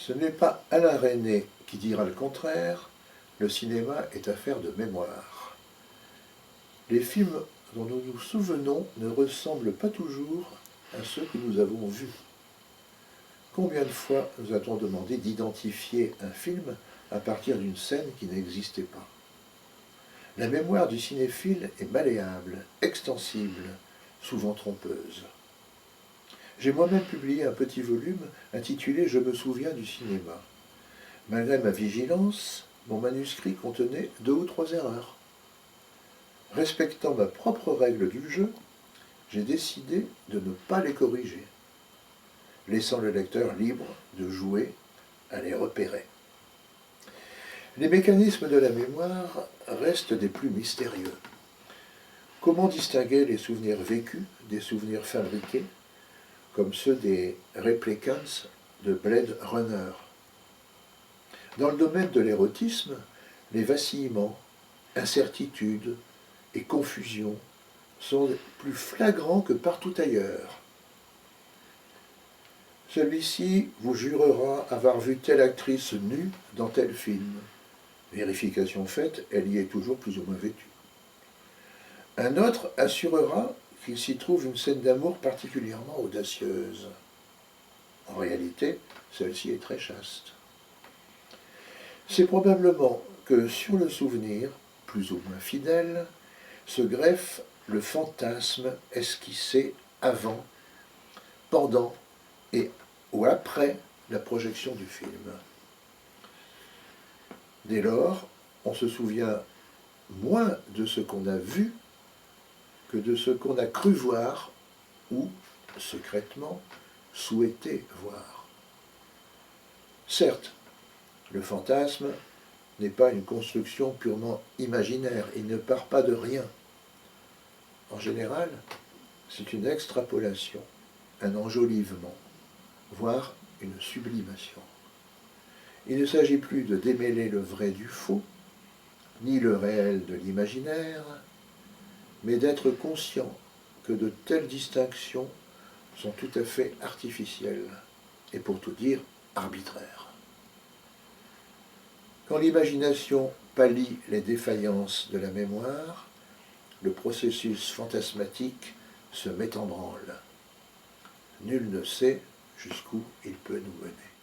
Ce n'est pas Alain Resnais qui dira le contraire, le cinéma est affaire de mémoire. Les films dont nous nous souvenons ne ressemblent pas toujours à ceux que nous avons vus. Combien de fois nous a-t-on demandé d'identifier un film à partir d'une scène qui n'existait pas? La mémoire du cinéphile est malléable, extensible, souvent trompeuse. J'ai moi-même publié un petit volume intitulé « Je me souviens du cinéma ». Malgré ma vigilance, mon manuscrit contenait 2 ou 3 erreurs. Respectant ma propre règle du jeu, j'ai décidé de ne pas les corriger, laissant le lecteur libre de jouer à les repérer. Les mécanismes de la mémoire restent des plus mystérieux. Comment distinguer les souvenirs vécus des souvenirs fabriqués, comme ceux des replicants de Blade Runner? Dans le domaine de l'érotisme, les vacillements, incertitudes et confusions sont plus flagrants que partout ailleurs. Celui-ci vous jurera avoir vu telle actrice nue dans tel film. Vérification faite, elle y est toujours plus ou moins vêtue. Un autre assurera qu'il s'y trouve une scène d'amour particulièrement audacieuse. En réalité, celle-ci est très chaste. C'est probablement que sur le souvenir, plus ou moins fidèle, se greffe le fantasme esquissé avant, pendant et ou après la projection du film. Dès lors, on se souvient moins de ce qu'on a vu que de ce qu'on a cru voir ou, secrètement, souhaité voir. Certes, le fantasme n'est pas une construction purement imaginaire, il ne part pas de rien. En général, c'est une extrapolation, un enjolivement, voire une sublimation. Il ne s'agit plus de démêler le vrai du faux, ni le réel de l'imaginaire, mais d'être conscient que de telles distinctions sont tout à fait artificielles, et pour tout dire, arbitraires. Quand l'imagination pallie les défaillances de la mémoire, le processus fantasmatique se met en branle. Nul ne sait jusqu'où il peut nous mener.